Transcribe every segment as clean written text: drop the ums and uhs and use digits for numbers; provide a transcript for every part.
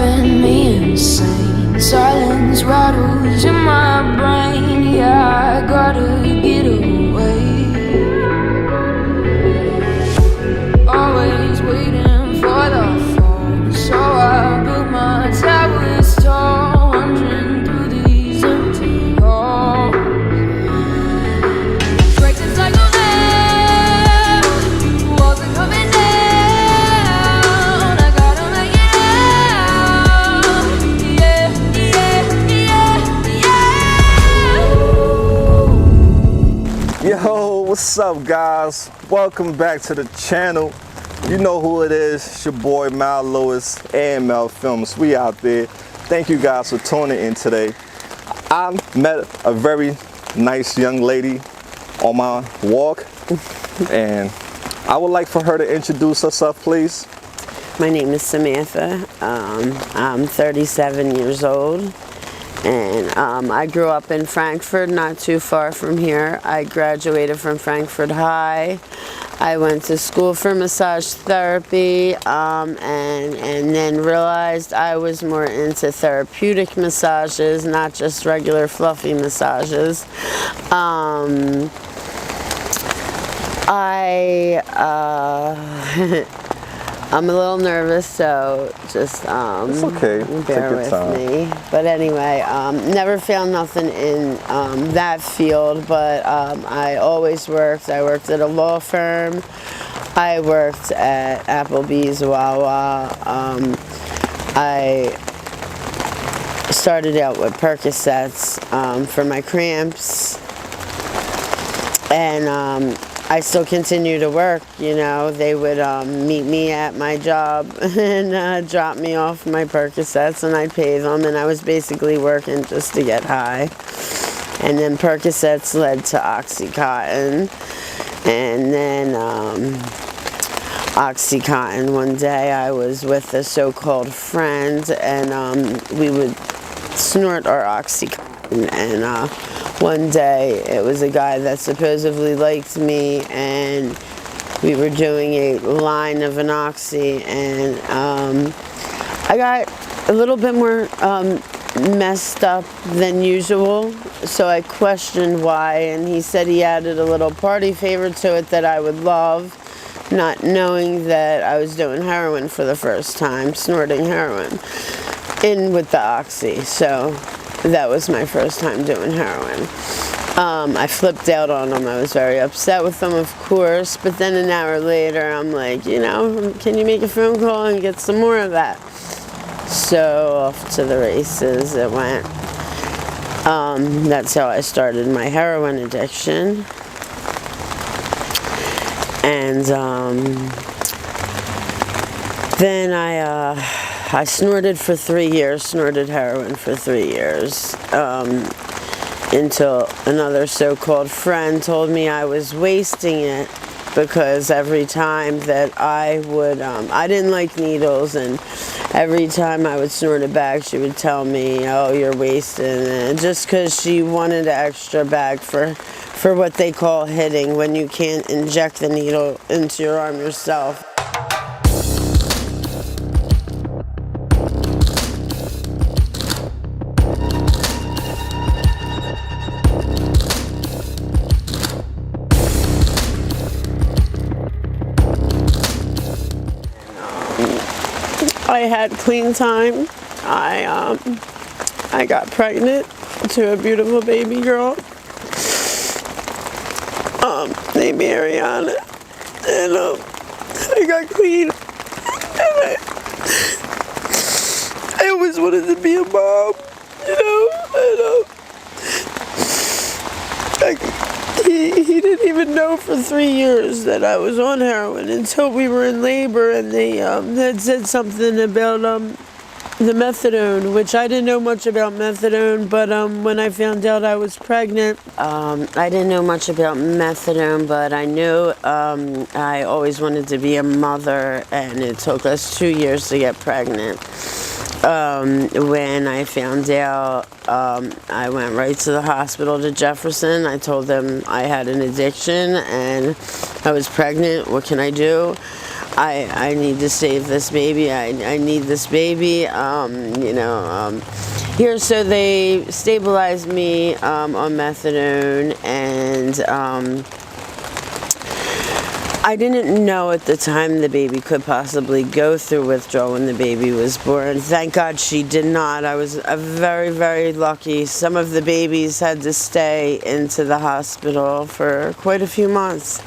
driving me insane. Silence rattles in my brain. Yeah, I gotta get away. Always waiting for the phone, so I built my towers tall, wandering through these empty halls. Break the cycle now, walls are coming down. I gotta make it out. Yeah, yeah, yeah, yeah. Yo, what's up, guys? Welcome back to the channel. You know who it is. It's your boy Mal Lewis, AML Films. We out there. Thank you guys for tuning in today. I met a very nice young lady on my walk, and I would like for her to introduce herself, please. My name is Samantha. I'm 37 years old, and I grew up in Frankfurt, not too far from here. I graduated from Frankfurt High. I went to school for massage therapy, and then realized I was more into therapeutic massages, not just regular fluffy massages. I'm a little nervous, so just It's okay. bear with me. But anyway, never found nothing in that field, but I always worked. I worked at a law firm. I worked at Applebee's, Wawa. I started out with Percocets for my cramps, and I still continue to work. You know, they would meet me at my job and drop me off my Percocets, and I'd pay them, and I was basically working just to get high. And then Percocets led to Oxycontin, and then Oxycontin. One day I was with a so-called friend, and we would snort our Oxycontin, and one day it was a guy that supposedly liked me, and we were doing a line of an Oxy, and I got a little bit more messed up than usual, so I questioned why, and he said he added a little party favor to it that I would love, not knowing that I was doing heroin for the first time, snorting heroin in with the Oxy. So that was my first time doing heroin. I flipped out on him. I was very upset with him, of course, but then an hour later I'm like, you know, can you make a phone call and get some more of that? So off to the races it went. That's how I started my heroin addiction. And then I snorted for 3 years, snorted heroin for 3 years, until another so-called friend told me I was wasting it, because every time that I would, I didn't like needles, and every time I would snort a bag, she would tell me, oh, you're wasting it, just because she wanted an extra bag for what they call hitting, when you can't inject the needle into your arm yourself. I had clean time. I got pregnant to a beautiful baby girl named Ariana, and I got clean, and I always wanted to be a mom, you know, and he didn't even know for 3 years that I was on heroin until we were in labor, and they had said something about the methadone, which I didn't know much about methadone, but when I found out I was pregnant, I didn't know much about methadone, but I knew I always wanted to be a mother, and it took us 2 years to get pregnant. When I found out, I went right to the hospital to Jefferson. I told them I had an addiction and I was pregnant. What can I do? I need to save this baby. I need this baby. Here, so they stabilized me on methadone, and I didn't know at the time the baby could possibly go through withdrawal when the baby was born. Thank God she did not. I was very, very lucky. Some of the babies had to stay into the hospital for quite a few months.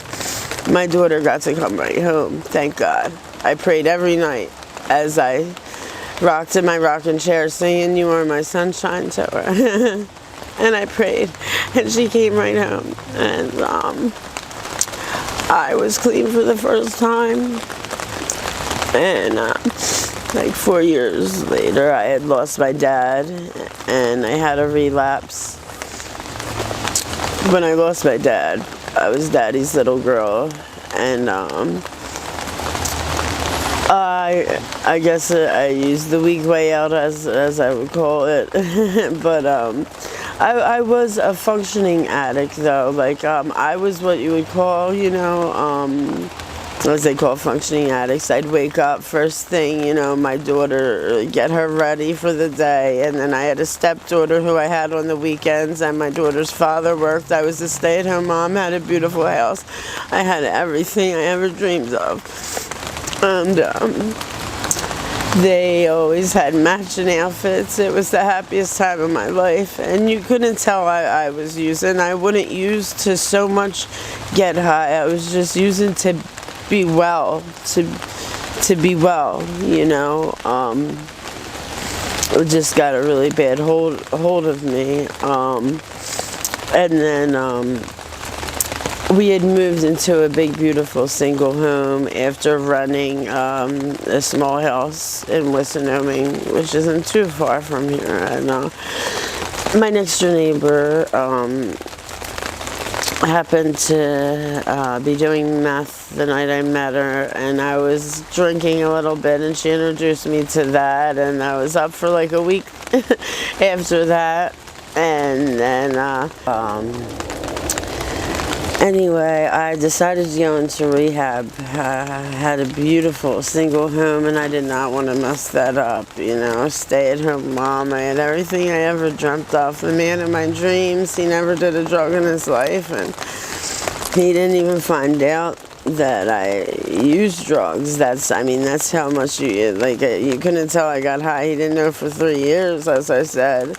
My daughter got to come right home, thank God. I prayed every night as I rocked in my rocking chair singing "You Are My Sunshine" to her. And I prayed, and she came right home. And I was clean for the first time. And like 4 years later, I had lost my dad, and I had a relapse. When I lost my dad, I was Daddy's little girl, and I guess I used the weak way out, as I would call it. But I was a functioning addict, though. Like I was what you would call, as they call functioning addicts. I'd wake up first thing, my daughter, get her ready for the day, and then I had a stepdaughter who I had on the weekends, and my daughter's father worked. I was a stay-at-home mom, had a beautiful house. I had everything I ever dreamed of. And they always had matching outfits. It was the happiest time of my life, and you couldn't tell I was using. I wouldn't use to so much get high. I was just using to be well, to be well, It just got a really bad hold of me, and then we had moved into a big, beautiful single home after running a small house in Wyoming, which isn't too far from here. And my next door neighbor happened to be doing meth the night I met her, and I was drinking a little bit, and she introduced me to that, and I was up for like a week after that, and then anyway, I decided to go into rehab. I had a beautiful single home, and I did not want to mess that up, stay-at-home mom. I had everything I ever dreamt of. The man of my dreams. He never did a drug in his life, and he didn't even find out that I used drugs. That's how much you couldn't tell I got high. He didn't know for 3 years, as I said.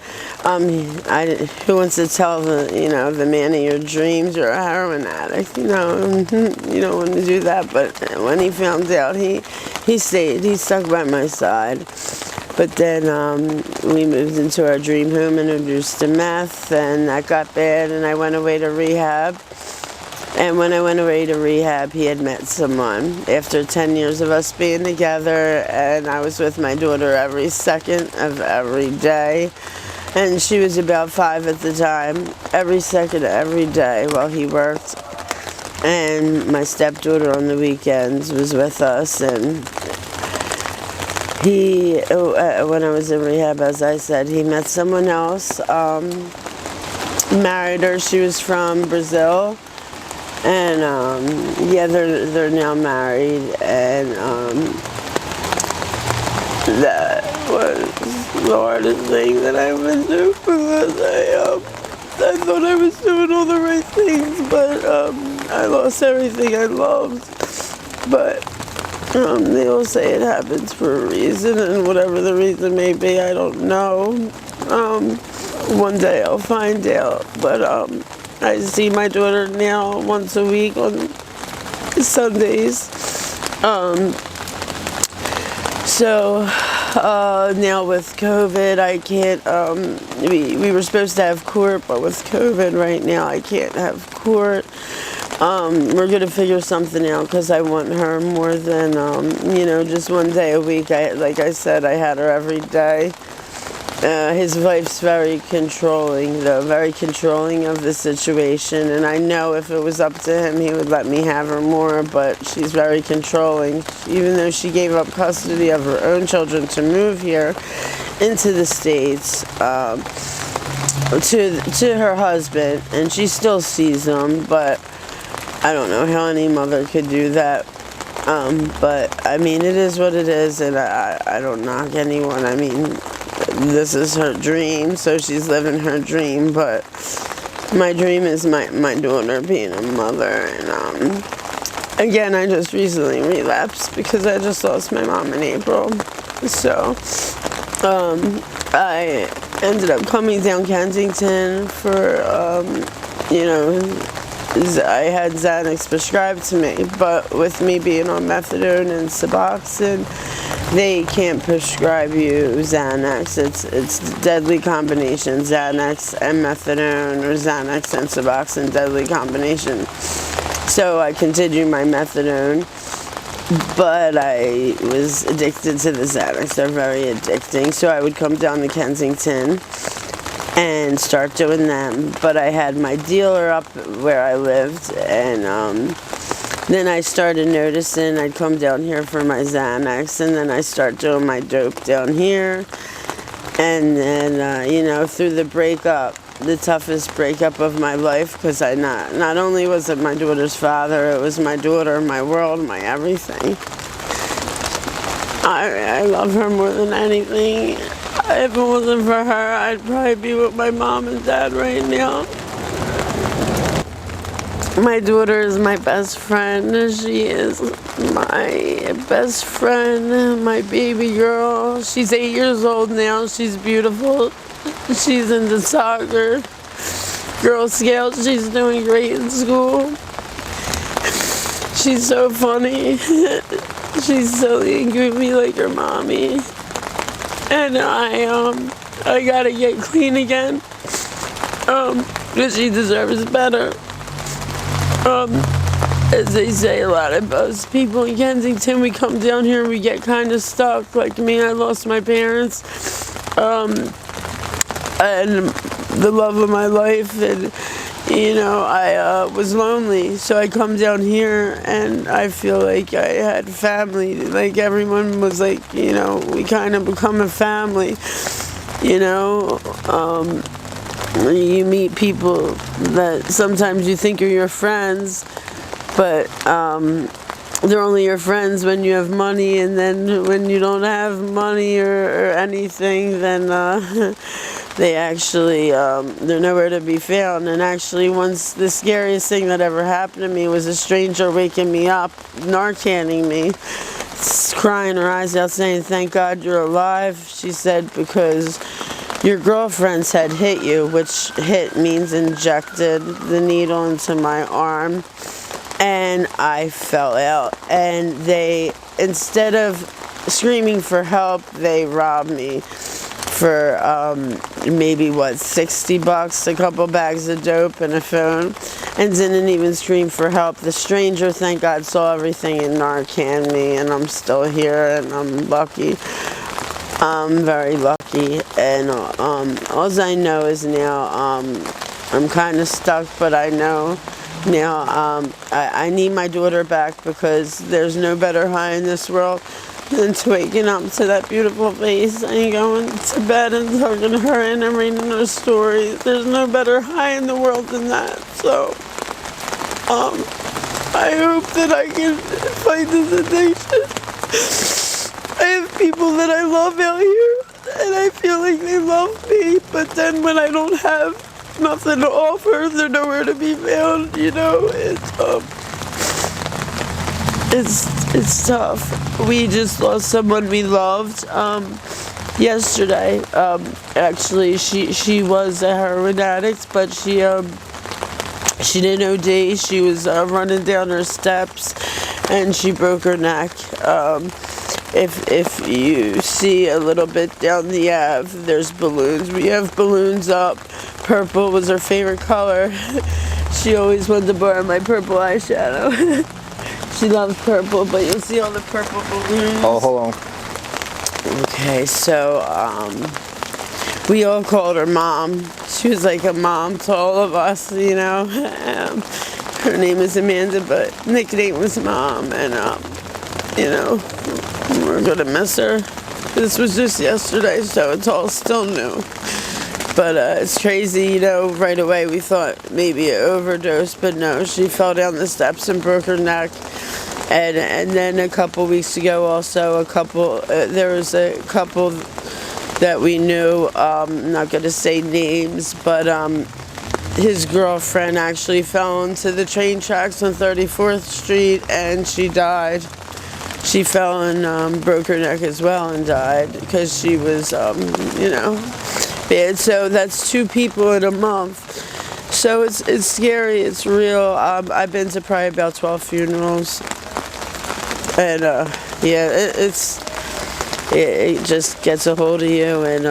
Who wants to tell the man of your dreams you're a heroin addict? You don't want to do that. But when he found out, he stayed. He stuck by my side. But then we moved into our dream home, introduced to meth, and that got bad, and I went away to rehab. And when I went away to rehab, he had met someone. After 10 years of us being together, and I was with my daughter every second of every day. And she was about 5 at the time, every second of every day while he worked. And my stepdaughter on the weekends was with us. And he, when I was in rehab, as I said, he met someone else, married her. She was from Brazil. And they're now married, and that was the hardest thing that I went through, because I thought I was doing all the right things, but I lost everything I loved. But they all say it happens for a reason, and whatever the reason may be, I don't know. One day I'll find out, but I see my daughter now once a week on Sundays. So now with COVID, I can't, we were supposed to have court, but with COVID right now, I can't have court. We're going to figure something out, because I want her more than, just one day a week. Like I said, I had her every day. His wife's very controlling, though, very controlling of the situation, and I know if it was up to him, he would let me have her more, but she's very controlling. Even though she gave up custody of her own children to move here into the States to her husband, and she still sees them, but I don't know how any mother could do that But I mean, it is what it is, and I don't knock anyone. I mean, this is her dream, so she's living her dream, but my dream is my daughter being a mother. And again, I just recently relapsed because I just lost my mom in April. So I ended up coming down Kensington for I had Xanax prescribed to me, but with me being on methadone and Suboxone, they can't prescribe you Xanax. It's a deadly combination, Xanax and methadone, or Xanax and Suboxone, deadly combination. So I continued my methadone, but I was addicted to the Xanax. They're very addicting. So I would come down to Kensington and start doing them. But I had my dealer up where I lived, and then I started noticing I'd come down here for my Xanax, and then I start doing my dope down here. And then, through the breakup, the toughest breakup of my life, because I not only was it my daughter's father, it was my daughter, my world, my everything. I love her more than anything. If it wasn't for her, I'd probably be with my mom and dad right now. My daughter is my best friend. She is my best friend, my baby girl. She's 8 years old now. She's beautiful. She's into soccer, Girl Scouts. She's doing great in school. She's so funny. She's silly and goofy like her mommy. And I gotta get clean again, because she deserves better. As they say, a lot of us people in Kensington, we come down here and we get kind of stuck. Like me, I lost my parents, and the love of my life, and I was lonely, so I come down here and I feel like I had family. Like everyone was like, we kind of become a family. You meet people that sometimes you think are your friends, but they're only your friends when you have money, and then when you don't have money or anything, then they actually, they're nowhere to be found. And actually, once the scariest thing that ever happened to me was a stranger waking me up, Narcaning me, crying her eyes out saying, "Thank God you're alive," she said, "because your girlfriends had hit you," which hit means injected the needle into my arm, and I fell out. And they, instead of screaming for help, they robbed me for maybe $60, a couple bags of dope and a phone, and didn't even scream for help. The stranger, thank God, saw everything and Narcan me, and I'm still here, and I'm lucky. I'm very lucky, and all I know is now I'm kind of stuck, but I know now I need my daughter back, because there's no better high in this world than to waking up to that beautiful face and going to bed and talking to her and reading her stories. There's no better high in the world than that. So I hope that I can fight this addiction. I have people that I love out here, and I feel like they love me, but then when I don't have nothing to offer, they're nowhere to be found. It's tough. We just lost someone we loved yesterday. Actually, she was a heroin addict, but she didn't OD. She was running down her steps, and she broke her neck. If you see a little bit down the Ave, there's balloons. We have balloons up. Purple was her favorite color. She always wanted to borrow my purple eyeshadow. She loves purple, but you'll see all the purple balloons. Oh, hold on. Okay, so we all called her Mom. She was like a mom to all of us, Her name is Amanda, but nickname was Mom, and we're gonna miss her. This was just yesterday, so it's all still new. But it's crazy, right away we thought maybe an overdose, but no, she fell down the steps and broke her neck. And then a couple weeks ago, also there was a couple that we knew. I'm not going to say names, but his girlfriend actually fell into the train tracks on 34th Street, and she died. She fell and broke her neck as well and died because she was, bad. So that's 2 people in a month. So it's scary. It's real. I've been to probably about 12 funerals, and it just gets a hold of you. And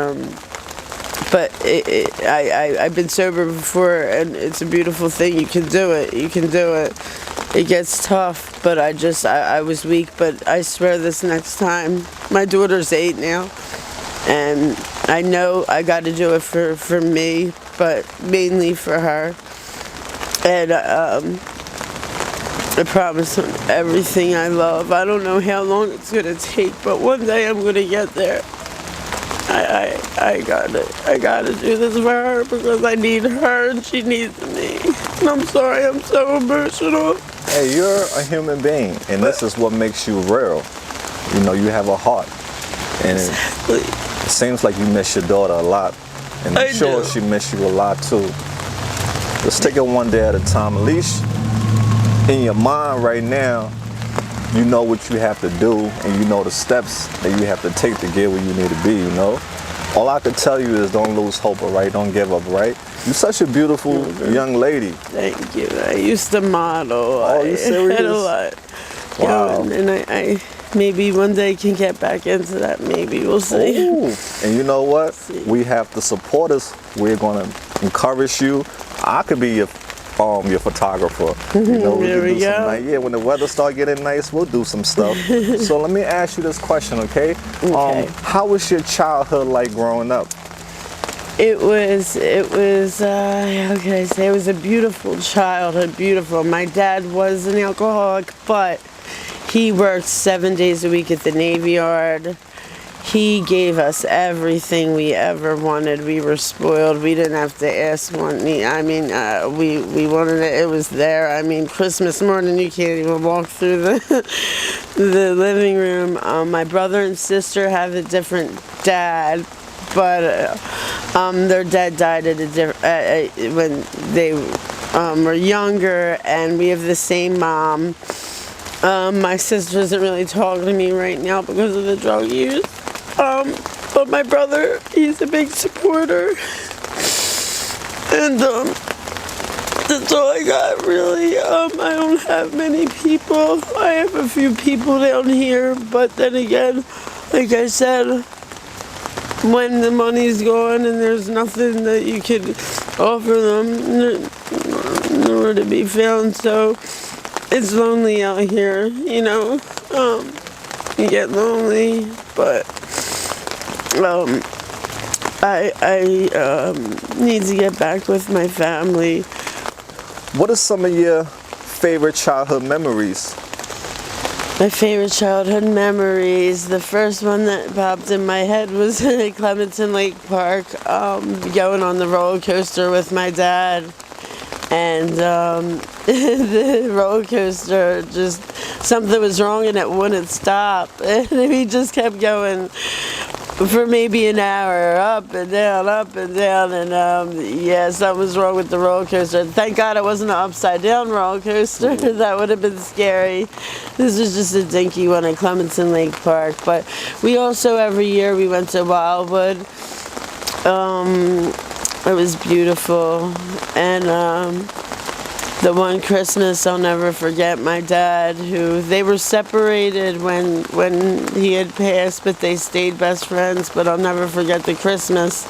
but I've been sober before, and it's a beautiful thing. You can do it. You can do it. It gets tough, but I was weak. But I swear this next time, my daughter's 8 now, and I know I got to do it for me, but mainly for her. And I promise him everything I love. I don't know how long it's going to take, but one day I'm going to get there. I gotta do this for her because I need her and she needs me. And I'm sorry, I'm so emotional. Hey, you're a human being, and this is what makes you real. You know, you have a heart, and it seems like you miss your daughter a lot, and I'm sure she miss you a lot too. Let's take it one day at a time. At least in your mind right now, you know what you have to do, and you know the steps that you have to take to get where you need to be, you know? All I can tell you is don't lose hope, all right? Don't give up, right? You're such a beautiful young lady. Thank you. I used to model. Oh, you serious? I had a lot. Wow. And I maybe one day can get back into that. Maybe we'll see. Ooh. And you know what? We have the supporters. We're going to encourage you. I could be your photographer. You know, There we go. Yeah, when the weather start getting nice, we'll do some stuff. So let me ask you this question, okay? Okay. How was your childhood like growing up? It was, how can I say, it was a beautiful childhood, beautiful. My dad was an alcoholic, but he worked 7 days a week at the Navy Yard. He gave us everything we ever wanted. We were spoiled. We didn't have to ask one. I mean, we wanted it. It was there. I mean, Christmas morning, you can't even walk through the living room. My brother and sister have a different dad, but their dad died at when they were younger, and we have the same mom. My sister isn't really talking to me right now because of the drug use. But my brother, he's a big supporter, and that's all I got really. I don't have many people. I have a few people down here, but then again, like I said, when the money's gone and there's nothing that you could offer them, nowhere to be found, so it's lonely out here, you know. You get lonely, but I need to get back with my family. What are some of your favorite childhood memories? My favorite childhood memories, the first one that popped in my head was at Clementon Lake Park, going on the roller coaster with my dad. And the roller coaster, just something was wrong and it wouldn't stop. And we just kept going for maybe an hour, up and down, and yeah, something was wrong with the roller coaster. Thank God it wasn't an upside down roller coaster. That would have been scary. This was just a dinky one at Clementon Lake Park. But we also, every year, we went to Wildwood. It was beautiful. And the one Christmas I'll never forget, my dad, they were separated when he had passed, but they stayed best friends. But I'll never forget the Christmas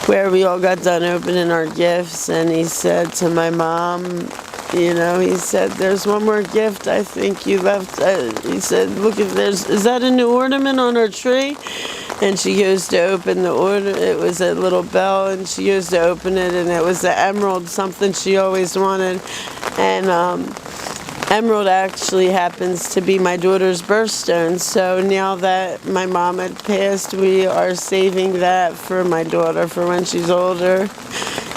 where we all got done opening our gifts, and he said to my mom, you know, he said, "There's one more gift I think you left." He said, "Look, is that a new ornament on our tree?" And she goes to open the order. It was a little bell, and she goes to open it, and it was the emerald, something she always wanted. And emerald actually happens to be my daughter's birthstone. So now that my mom had passed, we are saving that for my daughter for when she's older.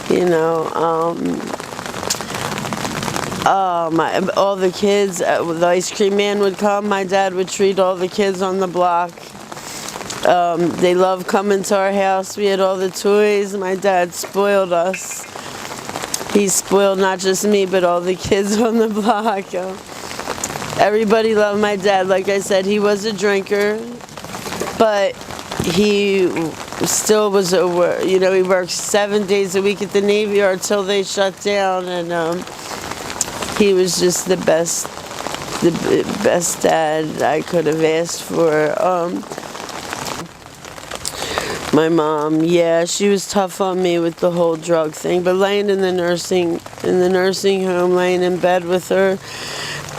You know, All the kids, the ice cream man would come. My dad would treat all the kids on the block. They loved coming to our house. We had all the toys. My dad spoiled us. He spoiled not just me, but all the kids on the block. Everybody loved my dad. Like I said, he was a drinker, but he still was over. You know, he worked 7 days a week at the Navy Yard till they shut down, and he was just the best dad I could have asked for. My mom, yeah, she was tough on me with the whole drug thing, but laying in the nursing home, laying in bed with her,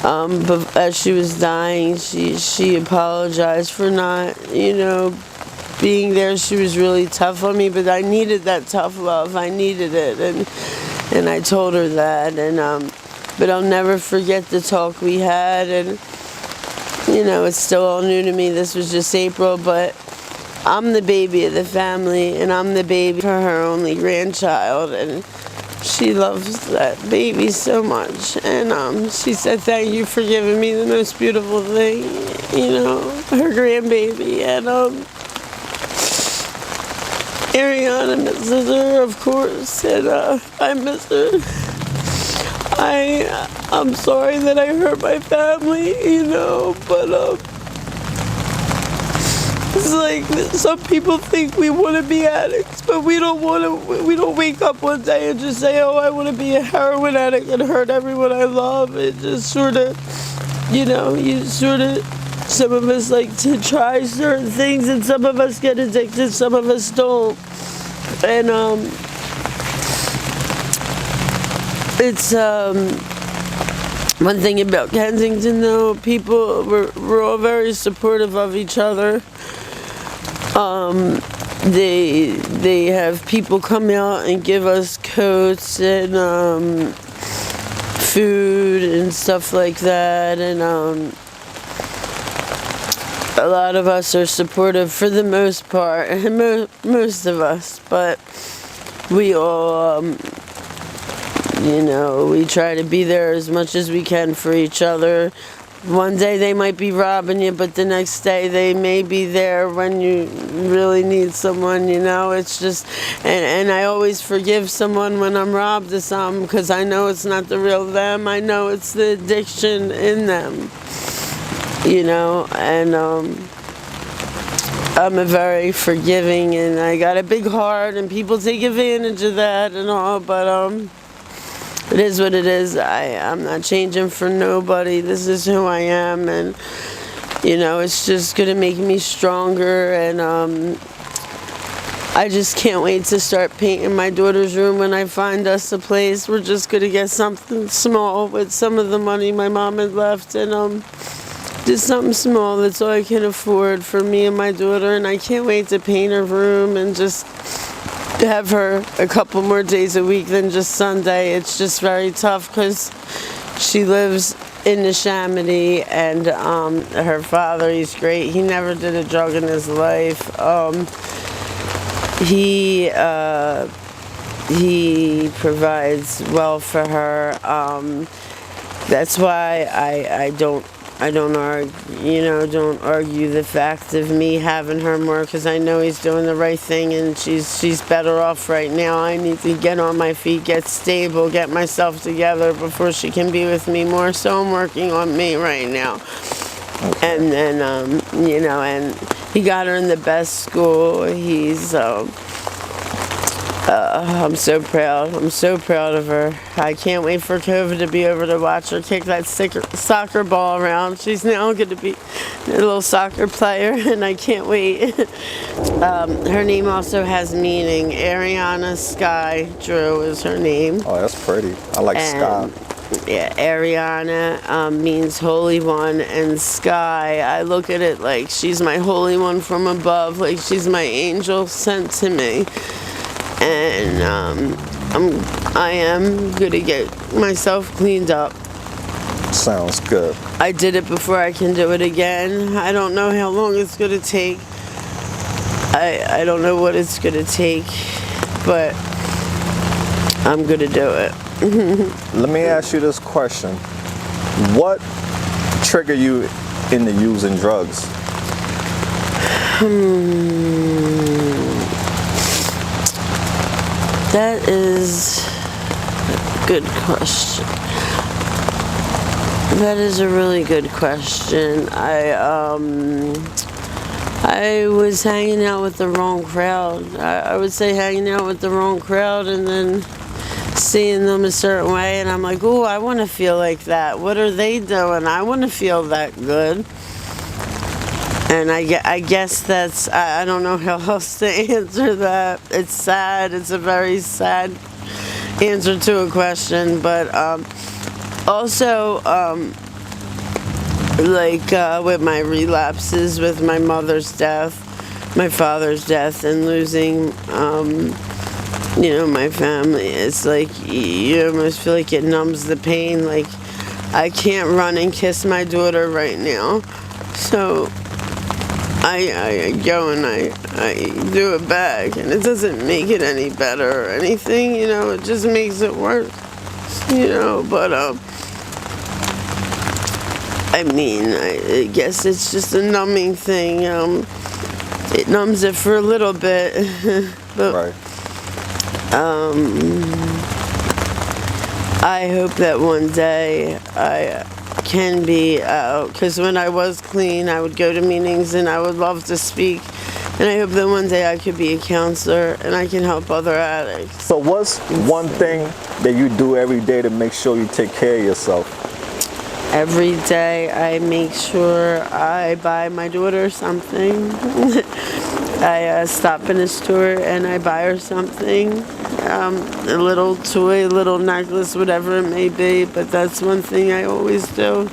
but as she was dying, she apologized for not, you know, being there. She was really tough on me, but I needed that tough love. I needed it, and I told her that, and but I'll never forget the talk we had, and you know, it's still all new to me. This was just April, but I'm the baby of the family, and I'm the baby for her only grandchild, and she loves that baby so much. And she said, "Thank you for giving me the most beautiful thing, you know, her grandbaby." And Ariana misses her, of course, and I miss her. I'm sorry that I hurt my family, you know, but it's like some people think we want to be addicts, but we don't wake up one day and just say, "Oh, I want to be a heroin addict and hurt everyone I love." It just sort of, you know, some of us like to try certain things, and some of us get addicted, some of us don't. And it's one thing about Kensington, though, people we're all very supportive of each other. They have people come out and give us coats and food and stuff like that, and a lot of us are supportive for the most part, most of us, but we all, you know, we try to be there as much as we can for each other. One day they might be robbing you, but the next day they may be there when you really need someone, you know. It's just, and I always forgive someone when I'm robbed of something, because I know it's not the real them. I know it's the addiction in them, you know. And I'm a very forgiving, and I got a big heart, and people take advantage of that and all, but it is what it is. I'm not changing for nobody. This is who I am, and you know, it's just gonna make me stronger. And I just can't wait to start painting my daughter's room when I find us a place. We're just gonna get something small with some of the money my mom had left, and just something small. That's all I can afford for me and my daughter. And I can't wait to paint her room and just have her a couple more days a week than just Sunday. It's just very tough because she lives in Neshaminy, and her father, he's great. He never did a drug in his life. He provides well for her. That's why I don't argue the fact of me having her more, because I know he's doing the right thing, and she's better off right now. I need to get on my feet, get stable, get myself together before she can be with me more. So I'm working on me right now. Okay. And then, you know, and he got her in the best school. He's, I'm so proud. I'm so proud of her. I can't wait for COVID to be over to watch her kick that soccer ball around. She's now going to be a little soccer player, and I can't wait. Her name also has meaning. Ariana Sky Drew is her name. Oh, that's pretty. I like Sky. Yeah, Ariana means Holy One, and Sky, I look at it like she's my Holy One from above, like she's my angel sent to me. And I am gonna get myself cleaned up. Sounds good. I did it before, I can do it again. I don't know how long it's gonna take. I don't know what it's gonna take, but I'm gonna do it. Let me ask you this question. What triggered you into using drugs? That is a good question. That is a really good question. I was hanging out with the wrong crowd. I would say hanging out with the wrong crowd and then seeing them a certain way, and I'm like, oh, I want to feel like that. What are they doing? I want to feel that good. And I guess that's, I don't know how else to answer that. It's sad. It's a very sad answer to a question. But also, with my relapses, with my mother's death, my father's death, and losing, my family, it's like you almost feel like it numbs the pain. Like, I can't run and kiss my daughter right now. So I go and I do it back, and it doesn't make it any better or anything, it just makes it worse, but I guess it's just a numbing thing. It numbs it for a little bit, but Right. I hope that one day I can be out, because when I was clean, I would go to meetings and I would love to speak, and I hope that one day I could be a counselor and I can help other addicts. So what's one thing that you do every day to make sure you take care of yourself? Every day I make sure I buy my daughter something. I stop in a store and I buy her something, a little toy, a little necklace, whatever it may be, but that's one thing I always do.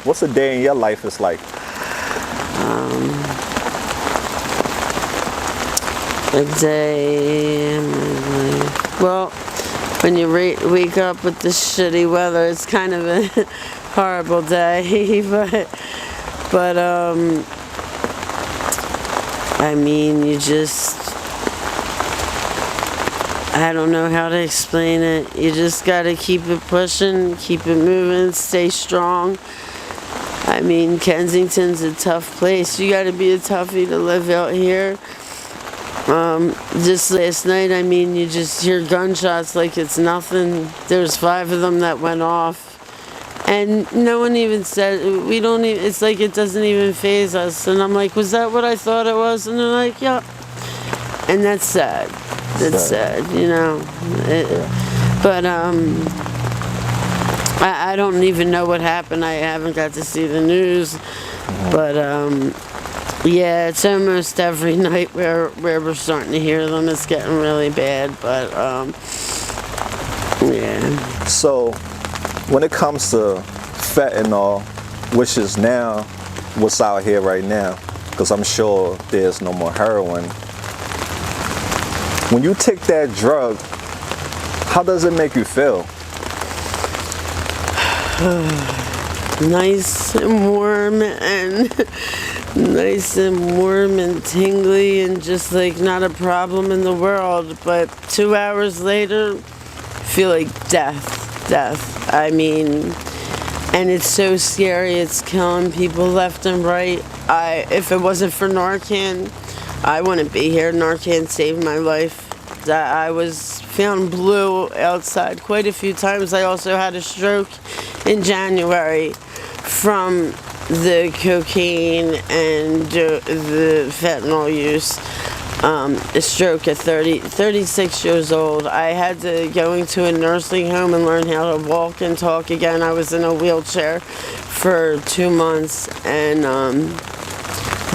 What's a day in your life is like? A day in my life. Well, when you wake up with this shitty weather, it's kind of a horrible day, but you just, I don't know how to explain it. You just gotta keep it pushing, keep it moving, stay strong. Kensington's a tough place. You gotta be a toughie to live out here. Just last night, you just hear gunshots like it's nothing. There's 5 of them that went off. And no one even said, it's like it doesn't even faze us. And I'm like, was that what I thought it was? And they're like, yeah. And that's sad. That's sad, But I don't even know what happened. I haven't got to see the news. But yeah, it's almost every night where we're starting to hear them. It's getting really bad. But yeah. So when it comes to fentanyl, which is now what's out here right now, because I'm sure there's no more heroin. When you take that drug, how does it make you feel? Nice and warm and tingly and just like not a problem in the world. But 2 hours later, feel like death. And it's so scary. It's killing people left and right. If it wasn't for Narcan, I wouldn't be here. Narcan saved my life. I was found blue outside quite a few times. I also had a stroke in January from the cocaine and the fentanyl use. A stroke at 36 years old. I had to go into a nursing home and learn how to walk and talk again. I was in a wheelchair for 2 months, and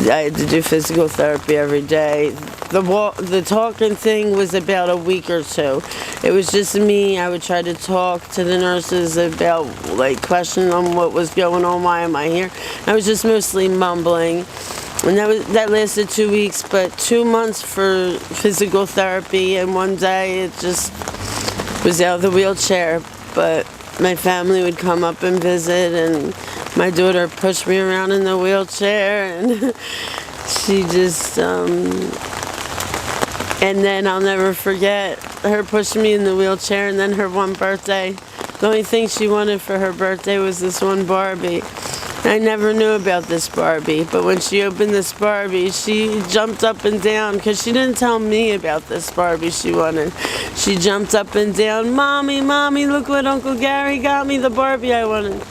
I had to do physical therapy every day. The talking thing was about a week or 2. It was just me. I would try to talk to the nurses about, questioning them what was going on, why am I here? I was just mostly mumbling. And that lasted 2 weeks, but 2 months for physical therapy, and one day it just was out of the wheelchair. But my family would come up and visit, and my daughter pushed me around in the wheelchair, and she just, And then I'll never forget her pushing me in the wheelchair, and then her one birthday. The only thing she wanted for her birthday was this one Barbie. I never knew about this Barbie, but when she opened this Barbie, she jumped up and down because she didn't tell me about this Barbie she wanted. She jumped up and down, Mommy, Mommy, look what Uncle Gary got me, the Barbie I wanted.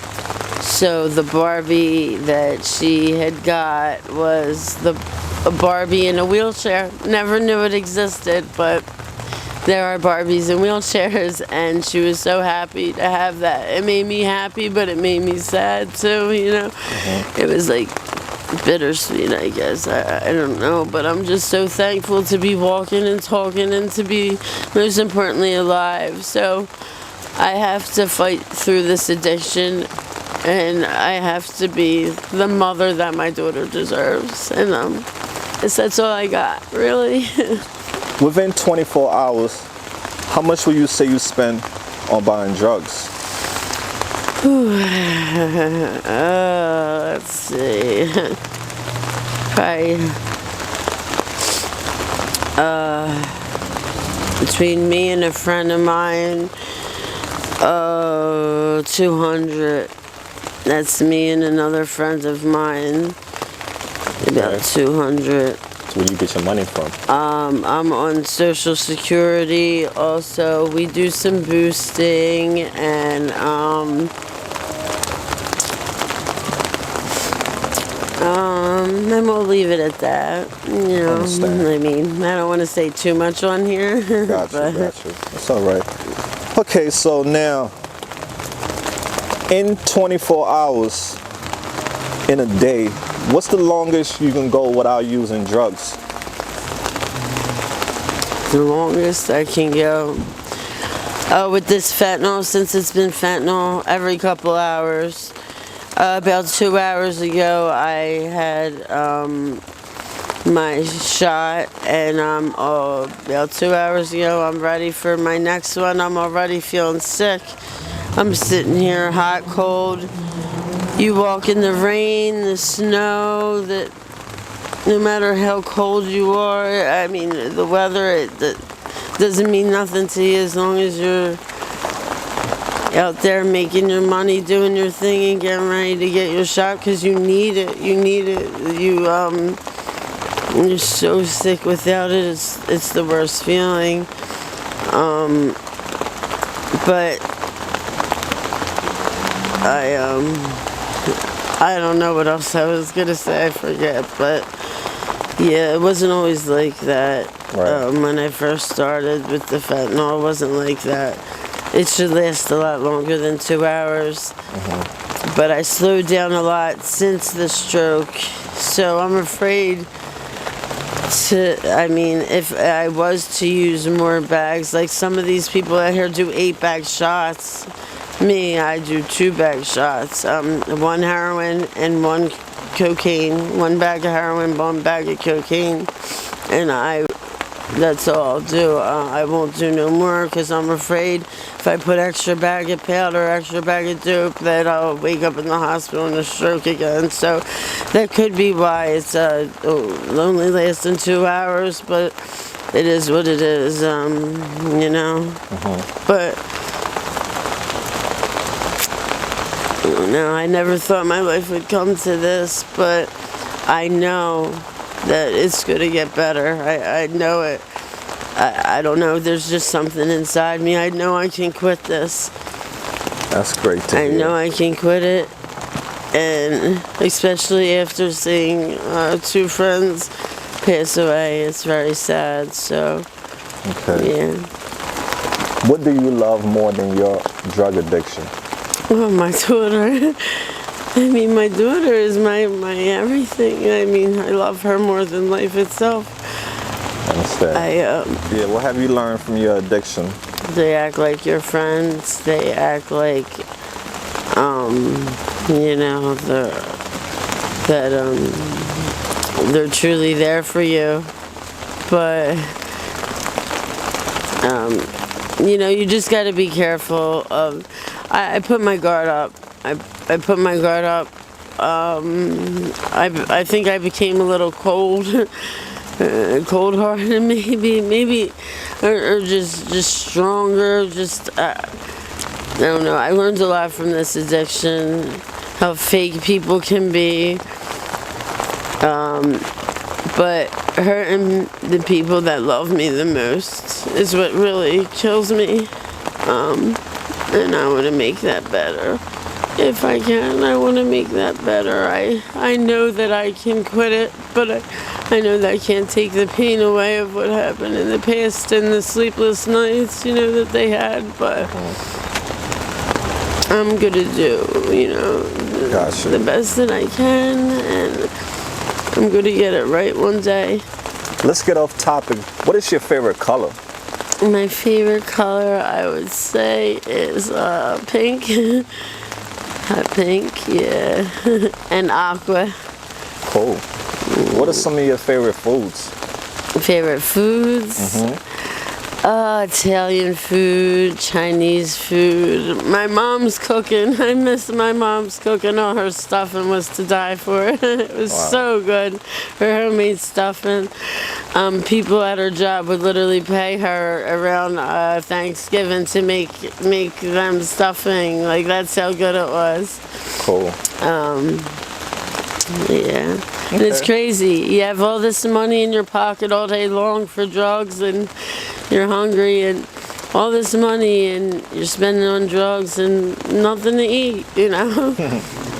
So the Barbie that she had got was a Barbie in a wheelchair. Never knew it existed, but there are Barbies in wheelchairs, and she was so happy to have that. It made me happy, but it made me sad too, you know. It was like bittersweet, I guess. I don't know, but I'm just so thankful to be walking and talking and to be, most importantly, alive. So I have to fight through this addiction, and I have to be the mother that my daughter deserves. And that's all I got, really. Within 24 hours, how much would you say you spend on buying drugs? Let's see. Probably between me and a friend of mine, 200. That's me and another friend of mine. About 200. So where do you get your money from? I'm on Social Security. Also, we do some boosting, and we'll leave it at that. You know, I mean, I don't want to say too much on here. Gotcha. That's all right. Okay, so now, in 24 hours, in a day, what's the longest you can go without using drugs? The longest I can go. With this fentanyl, since it's been fentanyl every couple hours. About 2 hours ago, I had my shot, and about 2 hours ago, I'm ready for my next one. I'm already feeling sick. I'm sitting here, hot, cold. You walk in the rain, the snow, that no matter how cold you are, I mean, the weather, it doesn't mean nothing to you as long as you're out there making your money, doing your thing, and getting ready to get your shot, because you need it. You need it. You're so sick without it. It's the worst feeling. But I don't know what else I was gonna say. I forget. But yeah, it wasn't always like that. Right. When I first started with the fentanyl, it wasn't like that. It should last a lot longer than 2 hours. But I slowed down a lot since the stroke, so I'm afraid if I was to use more bags, like some of these people out here do 8-bag shots. Me, I do 2-bag shots. 1 heroin and 1 cocaine. 1 bag of heroin, 1 bag of cocaine. And that's all I'll do. I won't do no more, because I'm afraid if I put extra bag of powder, extra bag of dope, that I'll wake up in the hospital and a stroke again. So that could be why it's only lasting 2 hours, but it is what it is, you know. But no, I never thought my life would come to this, but I know that it's going to get better. I know it. I don't know. There's just something inside me. I know I can quit this. That's great to hear. I know I can quit it. And especially after seeing 2 friends pass away, it's very sad. So, Okay. yeah. What do you love more than your drug addiction? Oh, my daughter. I mean, my daughter is my everything. I mean, I love her more than life itself. I understand. What have you learned from your addiction? They act like your friends. They act like, you know, they're truly there for you. But, you know, you just got to be careful of. I put my guard up. I put my guard up. I think I became a little cold cold-hearted, maybe, or just stronger. I don't know. I learned a lot from this addiction, how fake people can be, but hurting the people that love me the most is what really kills me, and I want to make that better. If I can, I want to make that better. I know that I can quit it, but I know that I can't take the pain away of what happened in the past and the sleepless nights, that they had, but I'm going to do, Gotcha. the best that I can, and I'm going to get it right one day. Let's get off topic. What is your favorite color? My favorite color, I would say, is pink. Hot pink, yeah. And aqua. Cool. What are some of your favorite foods? Favorite foods? Italian food, Chinese food. My mom's cooking. I miss my mom's cooking. All her stuffing was to die for. It was so good. Her homemade stuffing. People at her job would literally pay her around Thanksgiving to make them stuffing. Like, that's how good it was. Cool. Yeah. And it's crazy. You have all this money in your pocket all day long for drugs, and you're hungry, and all this money, and you're spending on drugs and nothing to eat,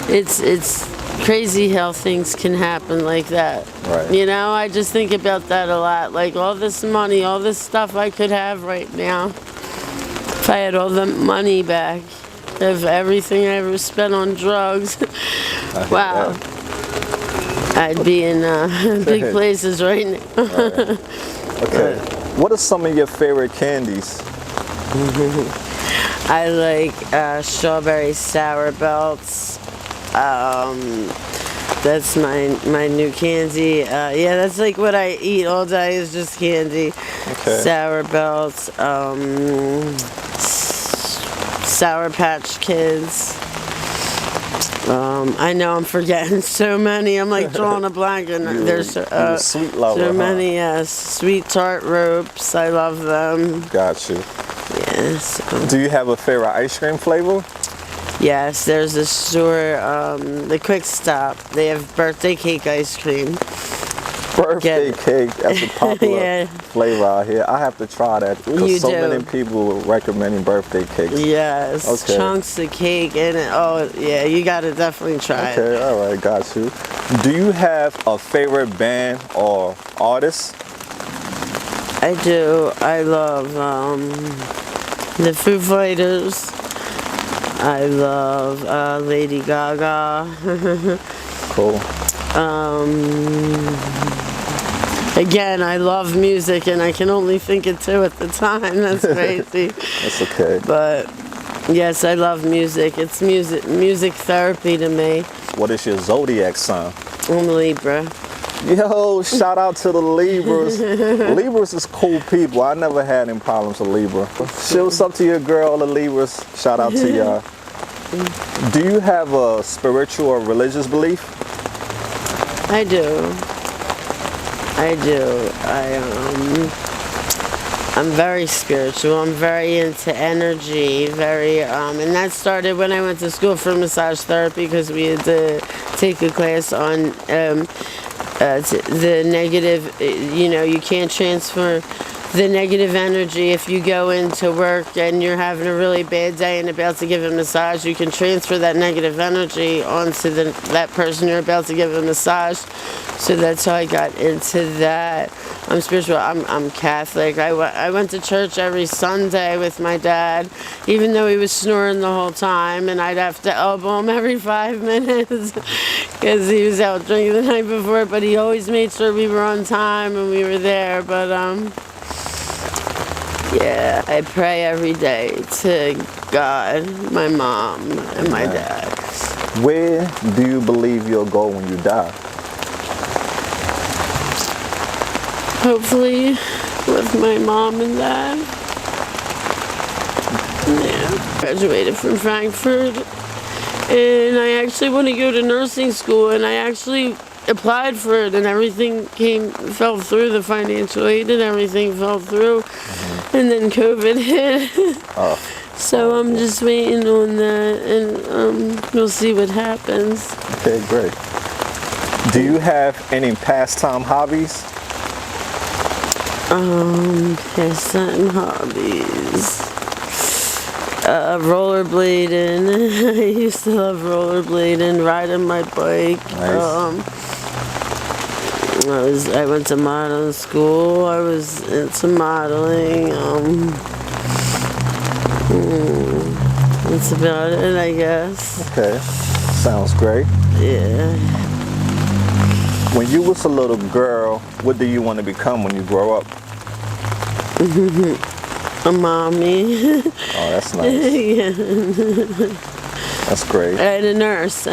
It's crazy how things can happen like that. Right. I just think about that a lot. Like, all this money, all this stuff I could have right now, if I had all the money back of everything I ever spent on drugs. Wow. I'd be in big places right now. Right. Okay. What are some of your favorite candies? I like strawberry sour belts. That's my new candy. Yeah, that's like what I eat all day is just candy. Okay. Sour belts. Sour Patch Kids. I know I'm forgetting so many. I'm like drawing a blank, and there's sweet lover, so many. Yes, sweet tart ropes. I love them. Got you. Yes. Do you have a favorite ice cream flavor? Yes, there's a store, the Quick Stop. They have birthday cake ice cream. Birthday cake, that's a popular Yeah. flavor out here. I have to try that You because so do. many people are recommending birthday cakes. Yes, Okay. chunks of cake in it. Oh, yeah, you gotta definitely try it. Okay, all right, got you. Do you have a favorite band or artist? I do. I love the Foo Fighters. I love Lady Gaga. Cool. Again, I love music, and I can only think of two at the time. That's crazy. That's okay. But yes, I love music. It's music therapy to me. What is your zodiac sign? I'm a Libra. Yo, shout out to the Libras. Libras is cool people. I never had any problems with Libra. Show what's up to your girl, the Libras. Shout out to y'all. Do you have a spiritual or religious belief? I do. I'm very spiritual. I'm very into energy. And that started when I went to school for massage therapy, because we had to take a class on the negative. You can't transfer the negative energy. If you go into work and you're having a really bad day and about to give a massage, you can transfer that negative energy onto that person you're about to give a massage. So that's how I got into that. I'm spiritual. I'm Catholic. I went to church every Sunday with my dad, even though he was snoring the whole time, and I'd have to elbow him every 5 minutes because he was out drinking the night before. But he always made sure we were on time and we were there. But yeah, I pray every day to God, my mom, and my dad. Where do you believe you'll go when you die? Hopefully with my mom and dad. Yeah. Graduated from Frankfurt, and I actually want to go to nursing school, and I actually applied for it and everything fell through. The financial aid and everything fell through. And then COVID hit. Oh. So I'm just waiting on that, and we'll see what happens. Okay, great. Do you have any pastime hobbies? Pastime hobbies. Rollerblading. I used to love rollerblading, riding my bike. Nice. I went to modeling school. I was into modeling. That's about it, I guess. Okay, sounds great. Yeah. When you was a little girl, what do you want to become when you grow up? A mommy. Oh, that's nice. Yeah. That's great. And a nurse.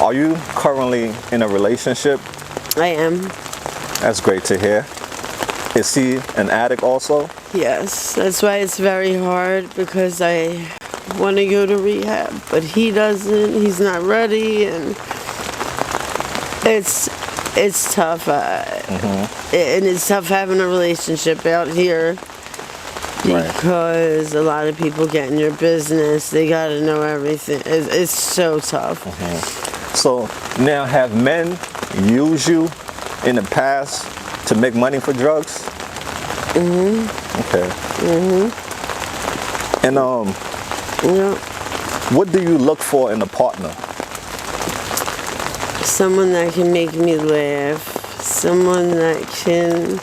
Are you currently in a relationship? I am. That's great to hear. Is he an addict also? Yes. That's why it's very hard, because I want to go to rehab, but he doesn't. He's not ready, and it's tough. And it's tough having a relationship out here, because a lot of people get in your business. They got to know everything. It's so tough. So now, have men used you in the past to make money for drugs? Okay. And Yeah. what do you look for in a partner? Someone that can make me laugh. Someone that can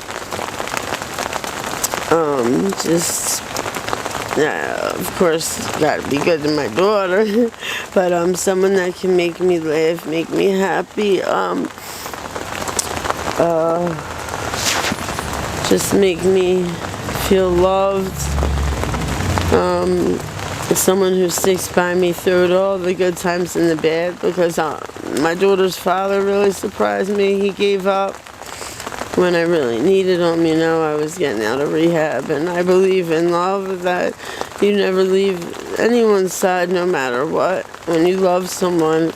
of course, gotta be good to my daughter, but someone that can make me laugh, make me happy, just make me feel loved. Someone who sticks by me through it all, the good times and the bad, because my daughter's father really surprised me. He gave up when I really needed him. I was getting out of rehab, and I believe in love, that you never leave anyone's side no matter what. When you love someone,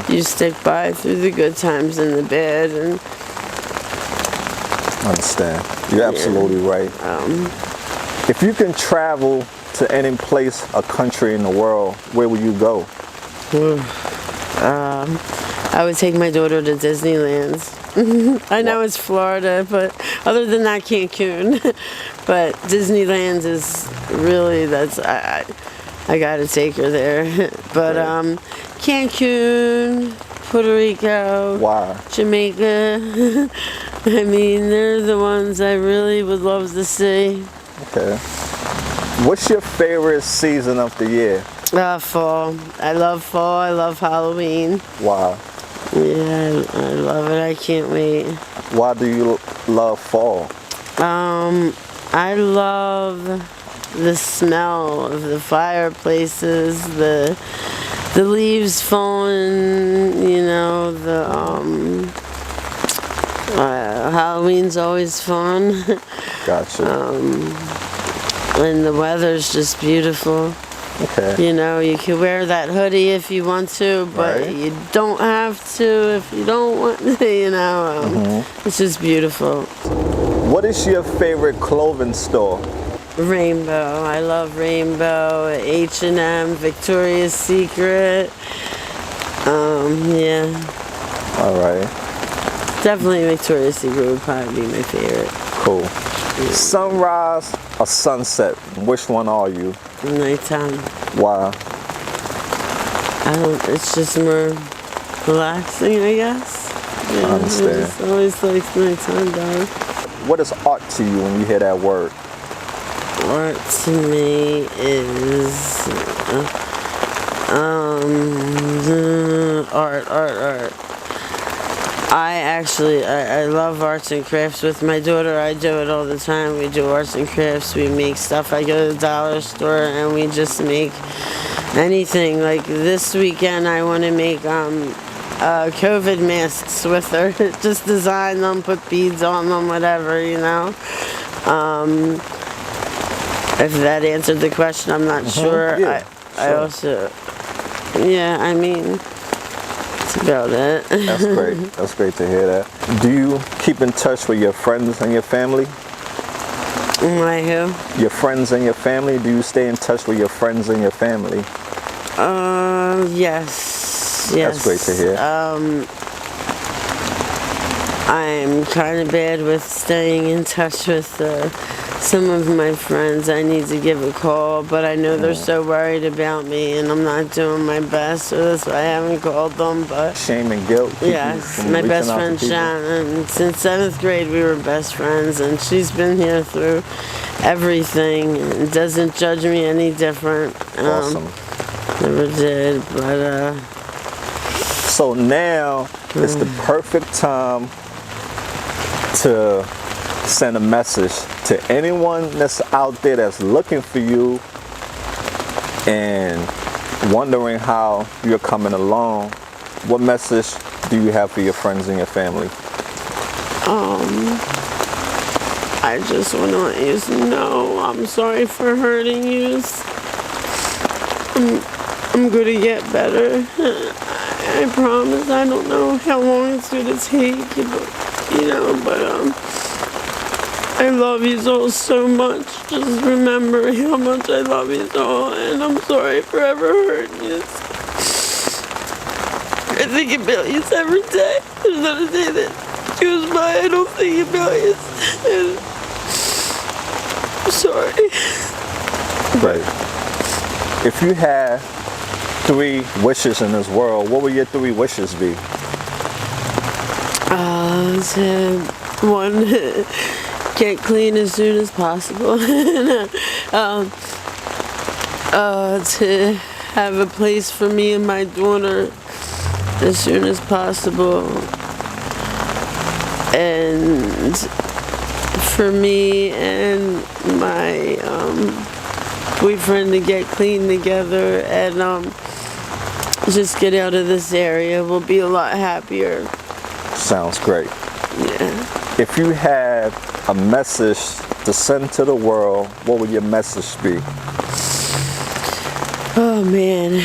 you stick by through the good times and the bad. And I understand. You're absolutely right. If you can travel to any place, a country in the world, where would you go? I would take my daughter to Disneyland. I know it's Florida, but other than that, Cancun. But Disneyland is really, I gotta take her there. But Cancun, Puerto Rico, Jamaica. I mean, they're the ones I really would love to see. Okay. What's your favorite season of the year? Fall. I love fall. I love Halloween. Wow. Yeah, I love it. I can't wait. Why do you love fall? I love the smell of the fireplaces, the leaves falling, Halloween's always fun. Gotcha. And the weather's just beautiful. Okay. You can wear that hoodie if you want to, but you don't have to if you don't want to, It's just beautiful. What is your favorite clothing store? Rainbow. I love Rainbow, H&M, Victoria's Secret. Yeah. All right. Definitely Victoria's Secret would probably be my favorite. Cool. Yeah. Sunrise or sunset? Which one are you? Nighttime. Why? It's just more relaxing, I guess. Yeah, I understand. I just always like nighttime, dog. What is art to you when you hear that word? Art to me is art. I love arts and crafts with my daughter. I do it all the time. We do arts and crafts. We make stuff. I go to the dollar store and we just make anything. Like this weekend, I want to make COVID masks with her. Just design them, put beads on them, whatever, If that answered the question, I'm not sure. Yeah, I also, That's about it. That's great. That's great to hear that. Do you keep in touch with your friends and your family? My who? Your friends and your family? Do you stay in touch with your friends and your family? Yes. That's great to hear. I'm kind of bad with staying in touch with some of my friends. I need to give a call, but I know they're so worried about me and I'm not doing my best, so that's why I haven't called them. But shame and guilt? Yes, my best friend Shannon. Since 7th grade we were best friends, and she's been here through everything and doesn't judge me any different. Awesome. Never did, but so now it's the perfect time to send a message to anyone that's out there that's looking for you and wondering how you're coming along. What message do you have for your friends and your family? I just want to let you know I'm sorry for hurting you. I'm going to get better. I promise. I don't know how long it's going to take, but I love you all so much. Just remember how much I love you all, and I'm sorry for ever hurting you. I think about you every day. There's not a day that goes by I don't think about you. And I'm sorry. Right. If you had 3 wishes in this world, what would your 3 wishes be? One, get clean as soon as possible. To have a place for me and my daughter as soon as possible. And for me and my boyfriend to get clean together and just get out of this area. We'll be a lot happier. Sounds great. Yeah. If you had a message to send to the world, what would your message be? Oh man.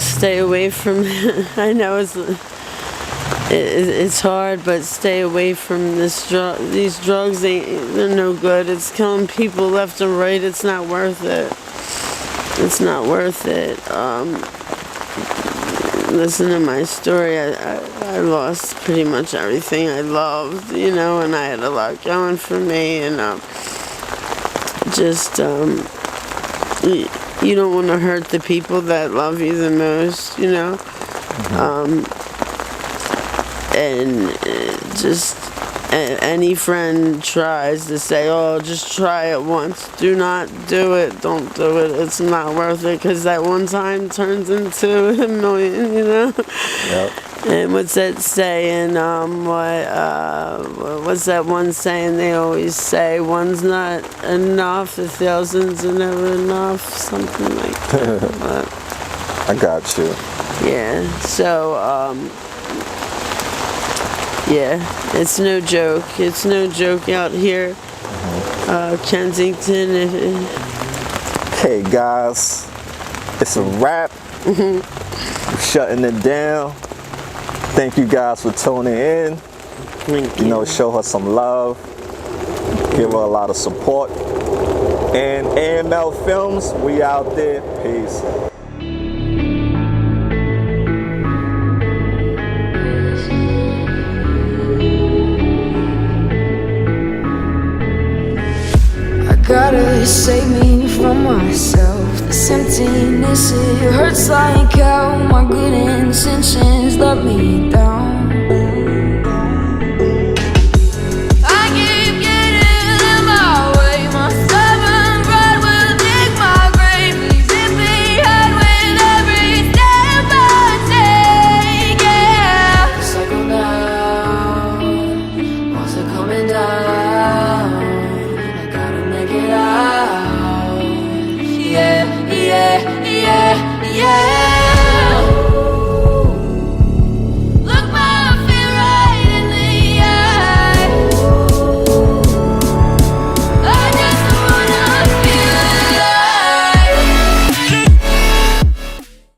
Stay away from I know it's hard, but stay away from these drugs. They're no good. It's killing people left and right. It's not worth it. It's not worth it. Listen to my story. I lost pretty much everything I loved, and I had a lot going for me, and you don't want to hurt the people that love you the most, any friend tries to say, oh, just try it once. Do not do it. Don't do it. It's not worth it, because that one time turns into a million, Yep. And what's that saying? What's that one saying they always say? One's not enough, 1,000's are never enough. Something like that. But, I got you. yeah. So, yeah, it's no joke. It's no joke out here, Kensington. Okay, guys, it's a wrap. We're shutting it down. Thank you guys for tuning in. Thank you. Show her some love. Give her a lot of support. And AML Films, we out there. Peace. Gotta save me from myself. This emptiness, it hurts like hell. My good intentions let me down. I keep getting in my way. My stubborn pride will dig my grave. Leaving behind with every step I take. Yeah, cycle down. Walls are coming down. Get out. Yeah, yeah, yeah, yeah.